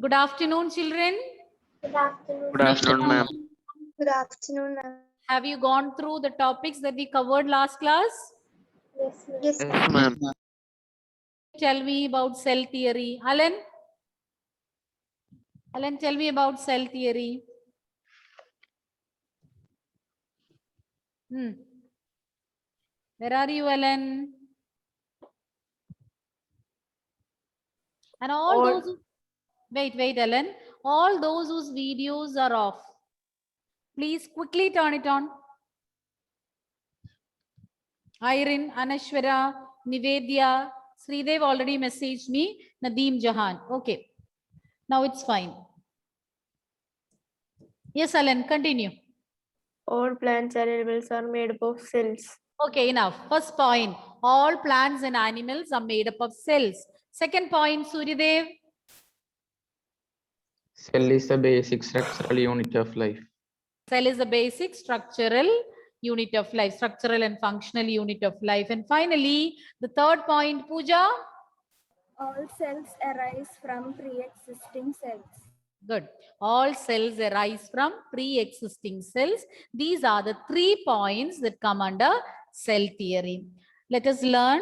Good afternoon, children. Good afternoon. Good afternoon, ma'am. Good afternoon, ma'am. Have you gone through the topics that we covered last class? Yes, ma'am. Yes, Yes, ma'am. Tell me about cell theory. Alan? Alan, tell me about cell theory. Where are you, Alan? And all those who... Wait, Alan. All those whose videos are off, please quickly turn it on. Irene, Anashwara, Nivedya, Sridev already messaged me. Nadeem Jahan. Okay. Now it's fine. Yes, Alan, continue. all plants and animals are made up of cells. Okay, enough. First point, all plants and animals are made up of cells. Second point, Suryadev. Cell is the basic structural unit of life. Cell is the basic structural unit of life, structural and functional unit of life. And finally, the third point, Pooja. All cells arise from pre-existing cells. Good. All cells arise from pre-existing cells. These are the 3 points that come under cell theory. Let us learn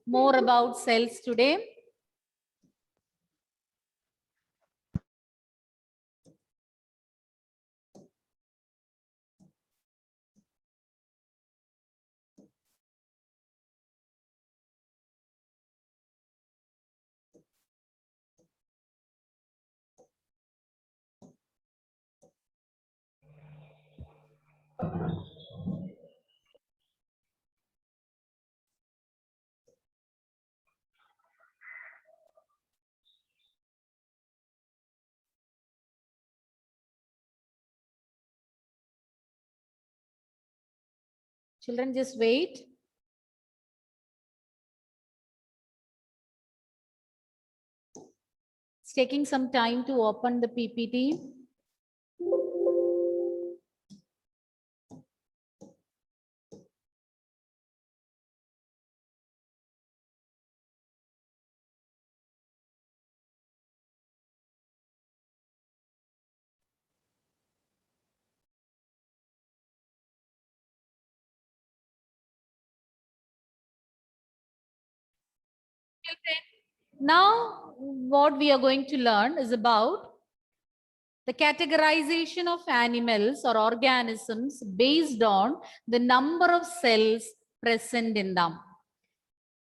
more about cells today. Children, just wait. It's taking some time to open the PPT. Now, what we are going to learn is about the categorization of animals or organisms based on the number of cells present in them.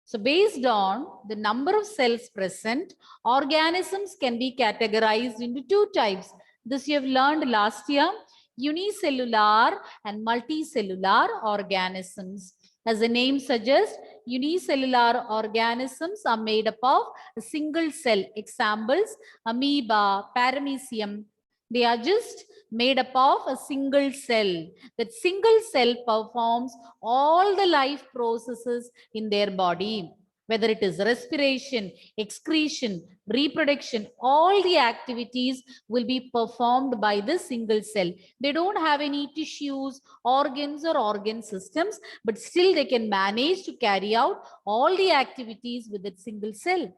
So based on the number of cells present, organisms can be categorized into 2 types. This you have learned last year, unicellular and multicellular organisms. As the name suggests, unicellular organisms are made up of a single cell. Examples, amoeba, paramecium. They are just made up of a single cell. That single cell performs all the life processes in their body, whether it is respiration, excretion, reproduction, all the activities will be performed by this single cell. They don't have any tissues, organs or organ systems, but still they can manage to carry out all the activities with that single cell.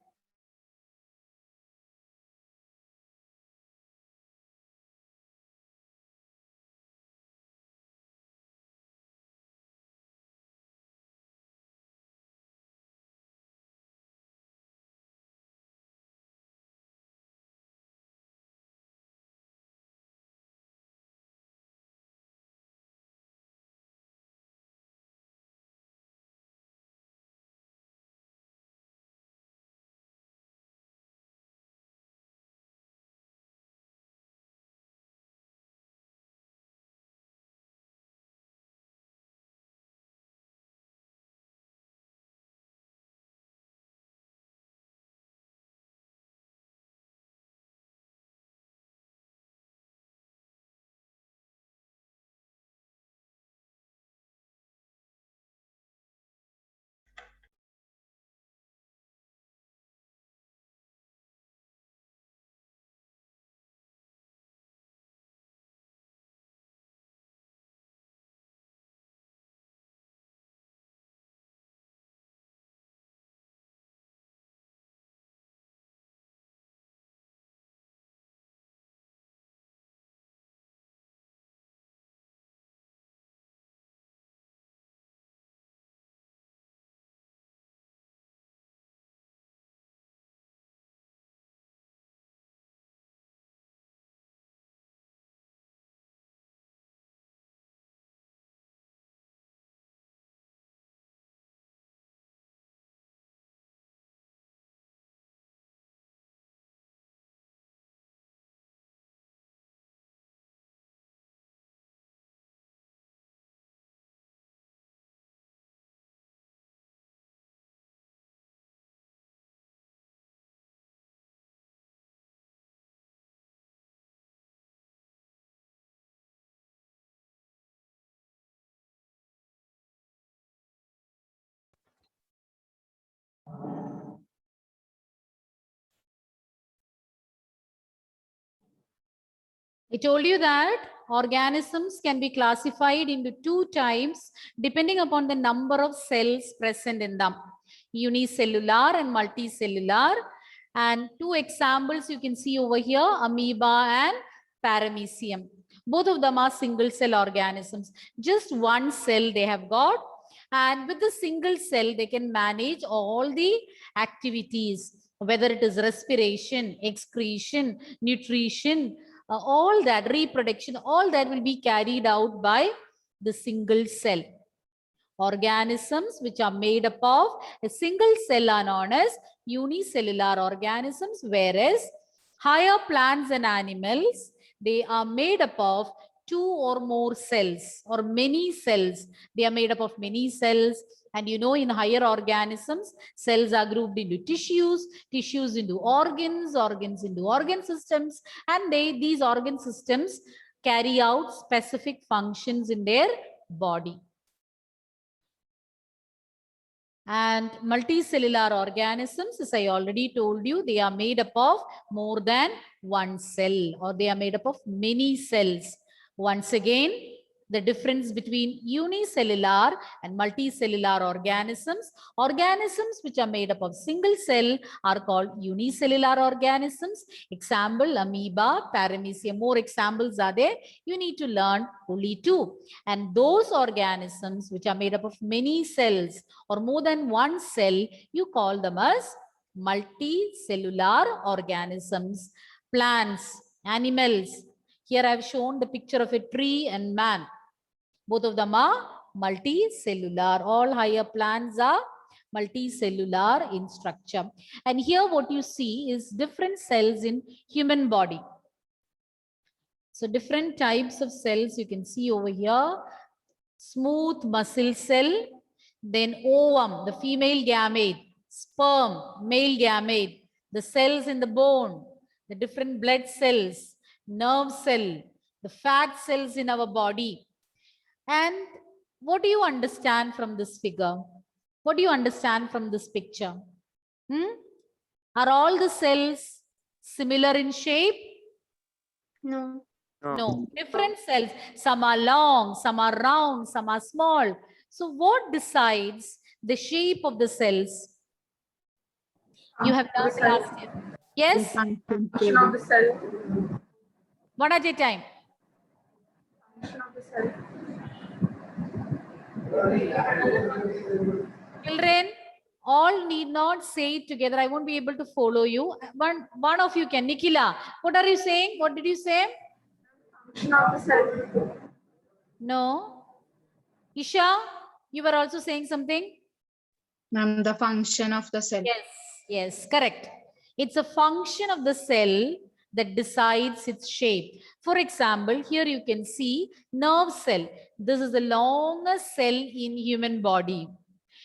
I told you that organisms can be classified into two types depending upon the number of cells present in them, unicellular and multicellular. And two examples you can see over here, amoeba and paramecium. Both of them are single cell organisms. Just one cell they have got, and with the single cell they can manage all the activities, whether it is respiration, excretion, nutrition, all that, reproduction, all that will be carried out by the single cell. Organisms which are made up of a single cell are known as unicellular organisms, whereas higher plants and animals, they are made up of two or more cells or many cells. They are made up of many cells. And you know, in higher organisms, cells are grouped into tissues, tissues into organs, organs into organ systems, and these organ systems carry out specific functions in their body. And multicellular organisms, as I already told you, they are made up of more than one cell, or they are made up of many cells. Once again, the difference between unicellular and multicellular organisms. Organisms which are made up of single cell are called unicellular organisms. Example, amoeba, paramecium. More examples are there. You need to learn only two. And those organisms which are made up of many cells or more than one cell, you call them as multicellular organisms. Plants, animals. Here I have shown the picture of a tree and man. Both of them are multicellular. All higher plants are multicellular in structure. And here what you see is different cells in human body. So different types of cells you can see over here. Smooth muscle cell, then ovum, the female gamete, sperm, male gamete, the cells in the bone, the different blood cells, nerve cell, the fat cells in our body. And what do you understand from this figure? What do you understand from this picture? Are all the cells similar in shape? No. No, different cells. Some are long, some are round, some are small. So what decides the shape of the cells? You have learned last year. Yes? Function of the cell. One at a time. Function of the cell. Children, all need not say it together. I won't be able to follow you. One of you can. Nikhila, what are you saying? What did you say? Function of the cell. No. Isha, you were also saying something? Ma'am, the function of the cell. Yes, yes, correct. It's a function of the cell that decides its shape. For example, here you can see nerve cell. This is the longest cell in human body.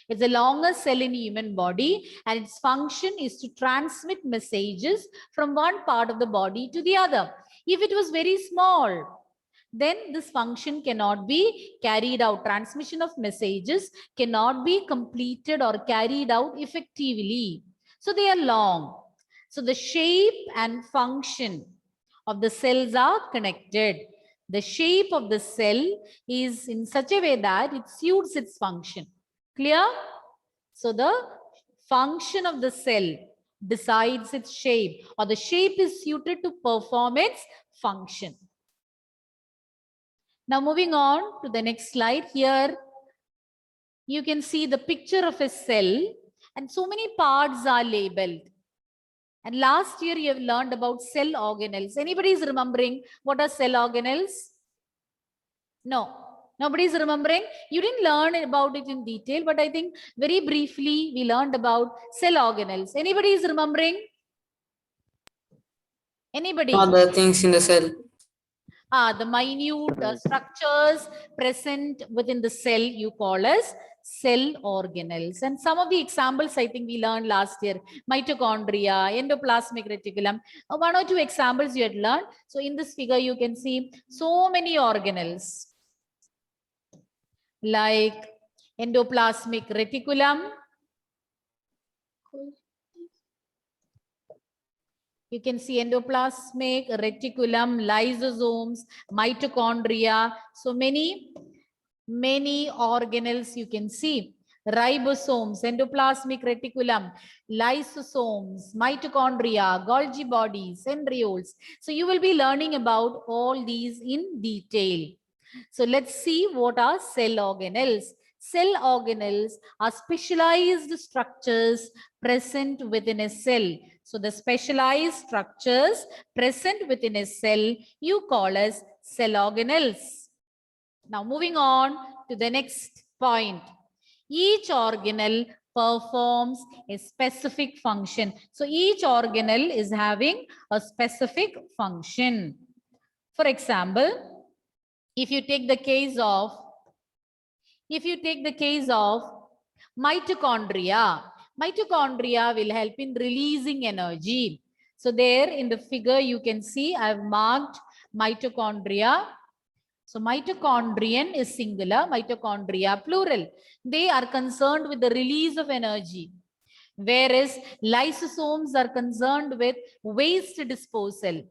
It's the longest cell in human body, and its function is to transmit messages from one part of the body to the other. If it was very small, then this function cannot be carried out. Transmission of messages cannot be completed or carried out effectively. So they are long. So the shape and function of the cells are connected. The shape of the cell is in such a way that it suits its function. Clear? So the function of the cell decides its shape, or the shape is suited to perform its function. Now moving on to the next slide. Here you can see the picture of a cell, and so many parts are labeled. And last year you have learned about cell organelles. Anybody is remembering what are cell organelles? No. Nobody is remembering. You didn't learn about it in detail, but I think very briefly we learned about cell organelles. Anybody is remembering? Anybody? Other things in the cell. The minute structures present within the cell you call as cell organelles. And some of the examples I think we learned last year: mitochondria, endoplasmic reticulum. One or two examples you had learned. So in this figure you can see so many organelles like endoplasmic reticulum, You can see endoplasmic reticulum, lysosomes, mitochondria. So many organelles you can see. Ribosomes, endoplasmic reticulum, lysosomes, mitochondria, Golgi bodies, centrioles. So you will be learning about all these in detail. So let's see what are cell organelles. Cell organelles are specialized structures present within a cell. So the specialized structures present within a cell you call as cell organelles. Now moving on to the next point. Each organelle performs a specific function. So each organelle is having a specific function. For example, if you take the case of mitochondria, mitochondria will help in releasing energy. So there in the figure you can see I've marked mitochondria. So mitochondrion is singular, mitochondria plural. They are concerned with the release of energy, whereas lysosomes are concerned with waste disposal.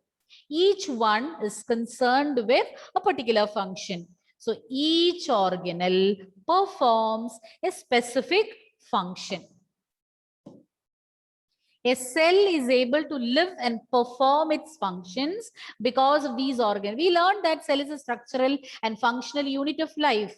Each one is concerned with a particular function. So each organelle performs a specific function. A cell is able to live and perform its functions because of these organs. We learned that cell is a structural and functional unit of life.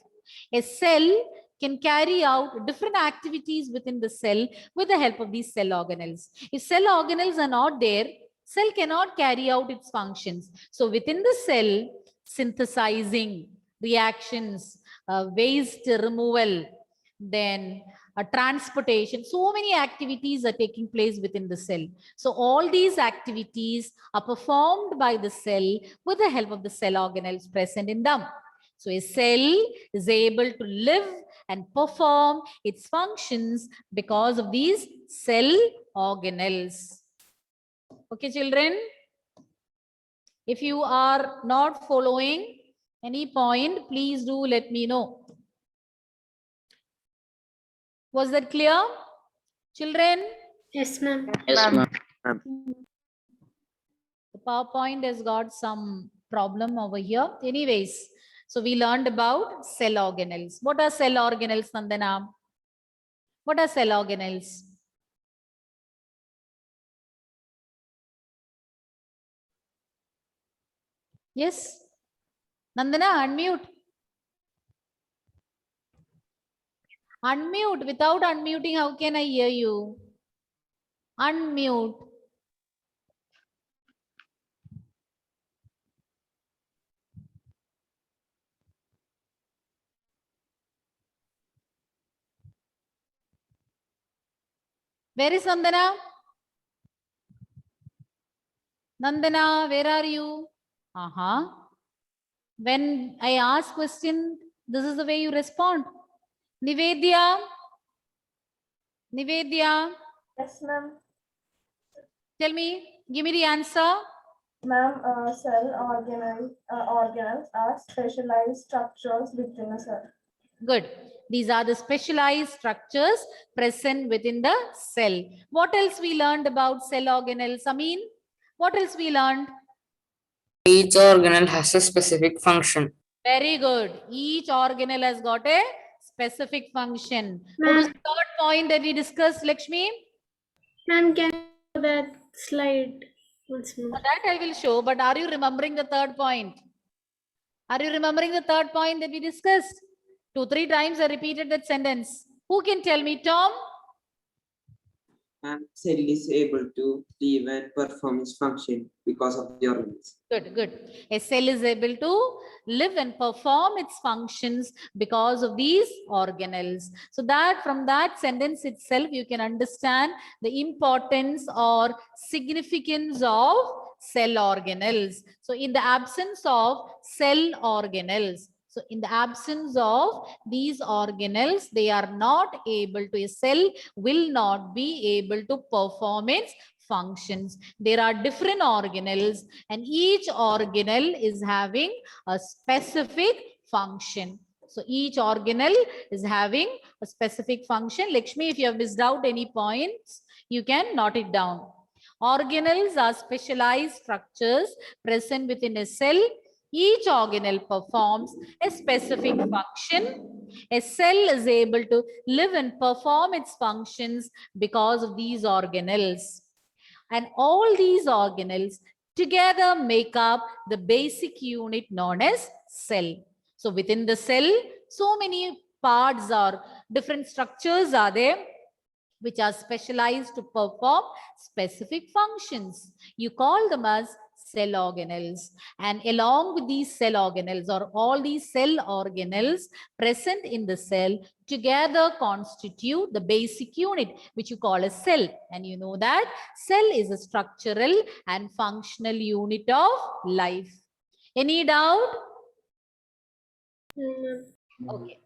A cell can carry out different activities within the cell with the help of these cell organelles. If cell organelles are not there, cell cannot carry out its functions. So within the cell, synthesizing reactions, waste removal, then transportation, so many activities are taking place within the cell. So all these activities are performed by the cell with the help of the cell organelles present in them. So a cell is able to live and perform its functions because of these cell organelles. Okay, children? If you are not following any point, please do let me know. Was that clear? Children? Yes, ma'am. Yes, ma'am. The PowerPoint has got some problem over here. Anyways, so we learned about cell organelles. What are cell organelles, Nandana? What are cell organelles? Yes? Nandana, unmute. Unmute. Without unmuting, how can I hear you? Unmute. Where is Nandana? Nandana, where are you? When I ask question, this is the way you respond. Nivedya? Nivedya, Yes, ma'am. tell me, give me the answer. Ma'am, cell organelles are specialized structures within a cell. Good. These are the specialized structures present within the cell. What else we learned about cell organelles? Amin, what else we learned? Each organelle has a specific function. Very good. Each organelle has got a specific function. What was the third point that we discussed, Lakshmi? Ma'am, can you show that slide once more? That I will show, but are you remembering the third point? Are you remembering the third point that we discussed? 2-3 times I repeated that sentence. Who can tell me, Tom? And cell is able to live and perform its function because of the organelles. Good, good. A cell is able to live and perform its functions because of these organelles. So that from that sentence itself, you can understand the importance or significance of cell organelles. So in the absence of cell organelles, so in the absence of these organelles, they are not able to, a cell will not be able to perform its functions. There are different organelles and each organelle is having a specific function. So each organelle is having a specific function. Lakshmi, if you have missed out any points, you can note it down. Organelles are specialized structures present within a cell. Each organelle performs a specific function. A cell is able to live and perform its functions because of these organelles. And all these organelles together make up the basic unit known as cell. So within the cell, so many parts or different structures are there which are specialized to perform specific functions. You call them as cell organelles. And along with these cell organelles, or all these cell organelles present in the cell together constitute the basic unit, which you call a cell. And you know that cell is a structural and functional unit of life. Any doubt? Okay.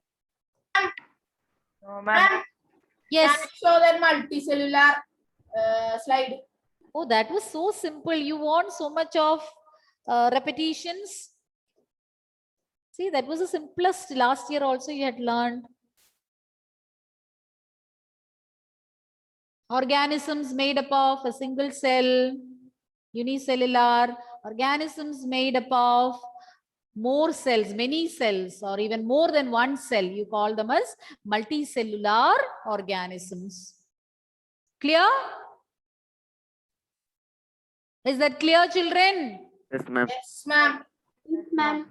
Yes. Show that multicellular slide. Oh, that was so simple. You want so much of repetitions? See, that was the simplest. Last year also you had learned. Organisms made up of a single cell, unicellular. Organisms made up of more cells, many cells, or even more than one cell. You call them as multicellular organisms. Clear? Is that clear, children? Yes, ma'am. Yes, ma'am. Ma'am.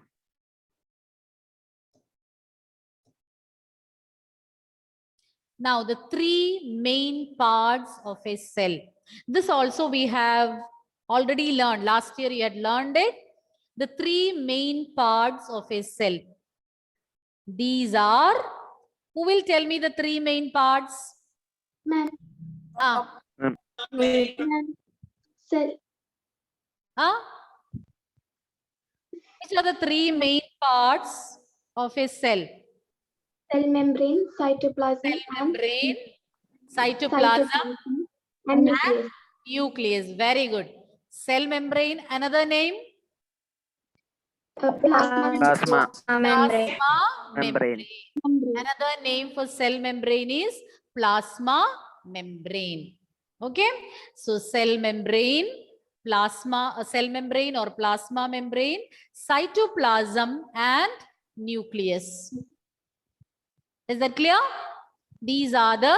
Now, the three main parts of a cell. This also we have already learned. Last year you had learned it. The three main parts of a cell. These are, who will tell me the three main parts? Ma'am. Ma'am. Cell. Which are the three main parts of a cell? Cell membrane, cytoplasm, Cell and membrane, cytoplasm, and nucleus. nucleus. Very good. Cell membrane, another name? Plasma. Plasma membrane. Membrane. Another name for cell membrane is plasma membrane. Okay. So cell membrane, cell membrane or plasma membrane, cytoplasm and nucleus. Is that clear? These are the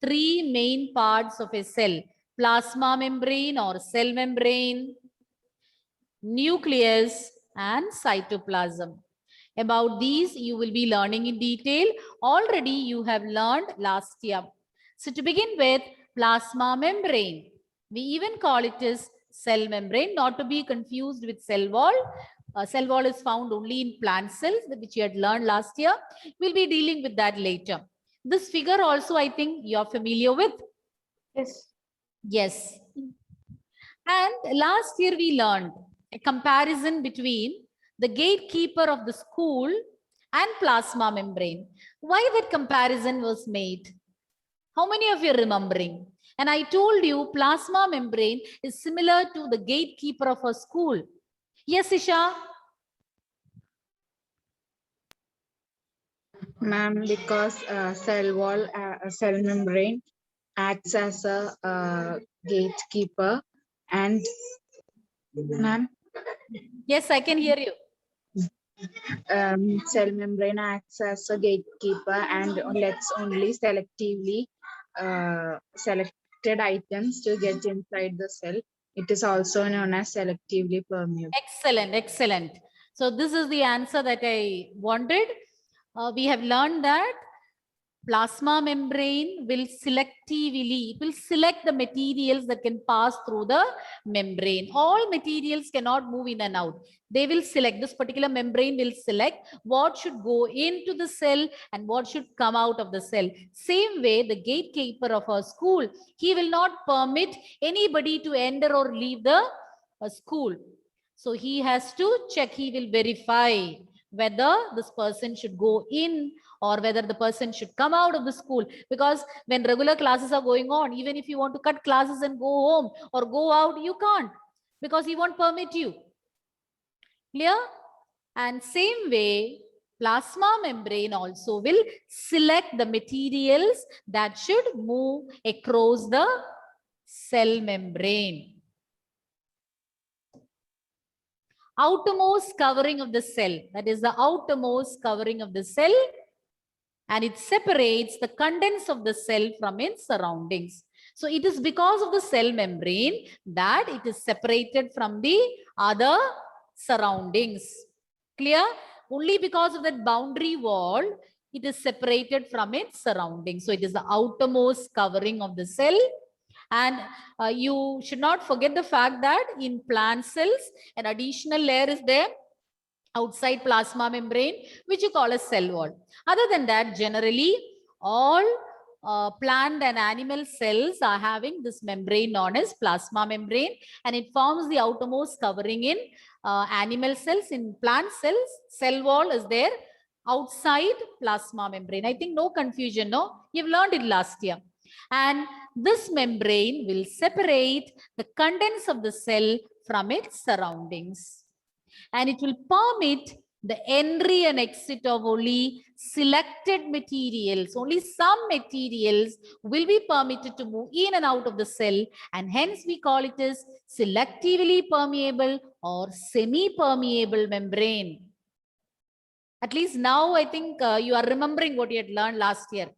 three main parts of a cell. Plasma membrane or cell membrane, nucleus and cytoplasm. About these you will be learning in detail. Already you have learned last year. So to begin with, plasma membrane. We even call it as cell membrane, not to be confused with cell wall. Cell wall is found only in plant cells, which you had learned last year. We'll be dealing with that later. This figure also, I think you're familiar with. Yes. Yes. And last year we learned a comparison between the gatekeeper of the school and plasma membrane. Why that comparison was made? How many of you are remembering? And I told you plasma membrane is similar to the gatekeeper of a school. Yes, Isha? Ma'am, because cell wall, cell membrane acts as a gatekeeper, and ma'am, Yes, I can hear you. cell membrane acts as a gatekeeper and lets only selectively selected items to get inside the cell. It is also known as selectively permeable. Excellent, excellent. So this is the answer that I wanted. We have learned that plasma membrane will selectively, it will select the materials that can pass through the membrane. All materials cannot move in and out. They will select, this particular membrane will select what should go into the cell and what should come out of the cell. Same way, the gatekeeper of our school, he will not permit anybody to enter or leave the school. So he has to check, he will verify whether this person should go in or whether the person should come out of the school. Because when regular classes are going on, even if you want to cut classes and go home or go out, you can't, because he won't permit you. Clear? And same way, plasma membrane also will select the materials that should move across the cell membrane. Outermost covering of the cell, that is the outermost covering of the cell, and it separates the contents of the cell from its surroundings. So it is because of the cell membrane that it is separated from the other surroundings. Clear? Only because of that boundary wall, it is separated from its surroundings. So it is the outermost covering of the cell. And you should not forget the fact that in plant cells, an additional layer is there outside plasma membrane, which you call a cell wall. Other than that, generally, all plant and animal cells are having this membrane known as plasma membrane, and it forms the outermost covering in animal cells. In plant cells, cell wall is there outside plasma membrane. I think no confusion, no? You've learned it last year. And this membrane will separate the contents of the cell from its surroundings. And it will permit the entry and exit of only selected materials. Only some materials will be permitted to move in and out of the cell, and hence we call it as selectively permeable or semi-permeable membrane. At least now I think you are remembering what you had learned last year.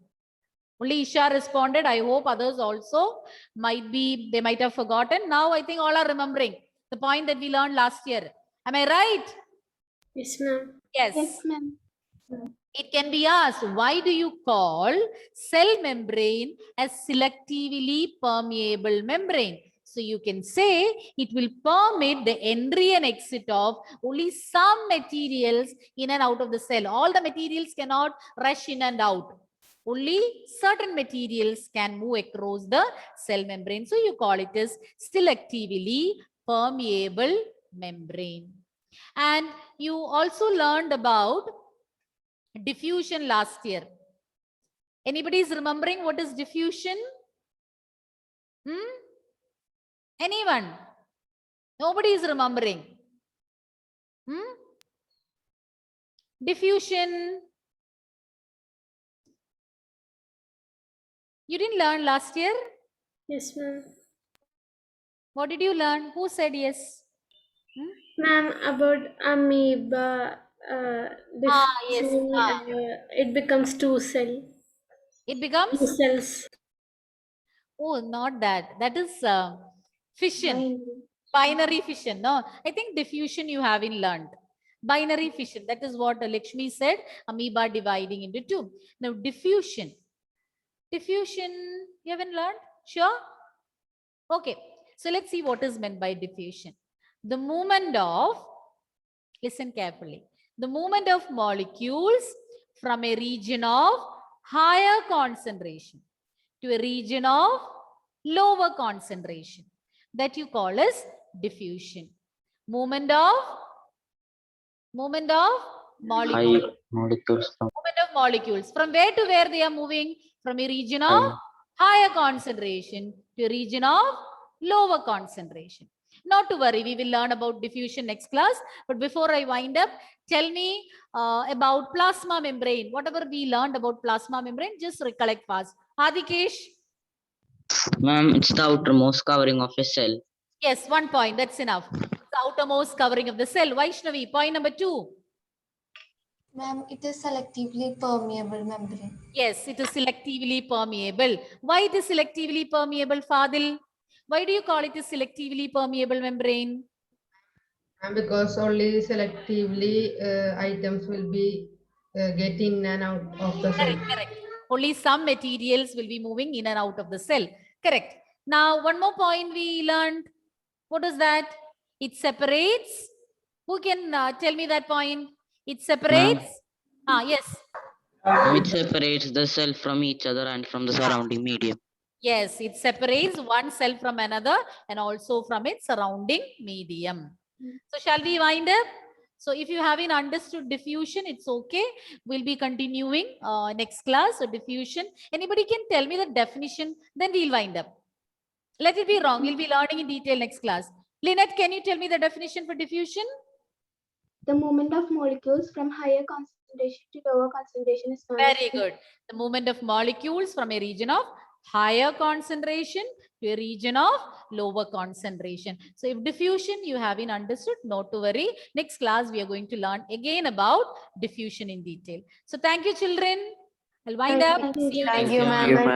Only Isha responded. I hope others also they might have forgotten. Now I think all are remembering the point that we learned last year. Am I right? Yes, ma'am. Yes. Yes, ma'am. It can be asked, why do you call cell membrane as selectively permeable membrane? So you can say it will permit the entry and exit of only some materials in and out of the cell. All the materials cannot rush in and out. Only certain materials can move across the cell membrane. So you call it as selectively permeable membrane. And you also learned about diffusion last year. Anybody is remembering what is diffusion? Anyone? Nobody is remembering. Diffusion. You didn't learn last year? Yes, ma'am. What did you learn? Who said yes? Ma'am, about amoeba, Yes. it becomes two cell. It becomes? Two cells. Oh, not that. That is fission. Binary fission. No, I think diffusion you haven't learned. Binary fission. That is what Lakshmi said. Amoeba dividing into two. Now diffusion. Diffusion you haven't learned? Sure? Okay. So let's see what is meant by diffusion. The movement of, listen carefully, the movement of molecules from a region of higher concentration to a region of lower concentration, that you call as diffusion. Movement of molecules. Movement of molecules. From where to where they are moving? From a region of higher concentration to a region of lower concentration. Not to worry, we will learn about diffusion next class. But before I wind up, tell me about plasma membrane. Whatever we learned about plasma membrane, just recollect fast. Adikesh? Ma'am, it's the outermost covering of a cell. Yes, 1 point. That's enough. It's the outermost covering of the cell. Vaishnavi, point number 2. Ma'am, it is selectively permeable membrane. Yes, it is selectively permeable. Why it is selectively permeable, Fadil? Why do you call it a selectively permeable membrane? Because only selectively items will be getting in and out of the cell. Correct. Only some materials will be moving in and out of the cell. Correct. Now, one more point we learned. What is that? It separates. Who can tell me that point? It separates. Yes. It separates the cell from each other and from the surrounding medium. Yes, it separates one cell from another and also from its surrounding medium. So shall we wind up? So if you haven't understood diffusion, it's okay. We'll be continuing next class. So diffusion. Anybody can tell me the definition, then we'll wind up. Let it be wrong. We'll be learning in detail next class. Lynette, can you tell me the definition for diffusion? The movement of molecules from higher concentration to lower concentration is known as Very good. The movement of molecules from a region of higher concentration to a region of lower concentration. So if diffusion you have been understood, not to worry. Next class we are going to learn again about diffusion in detail. So thank you children. I'll wind up. Thank you. See you Thank next you, time. ma'am. You, ma'am. Welcome.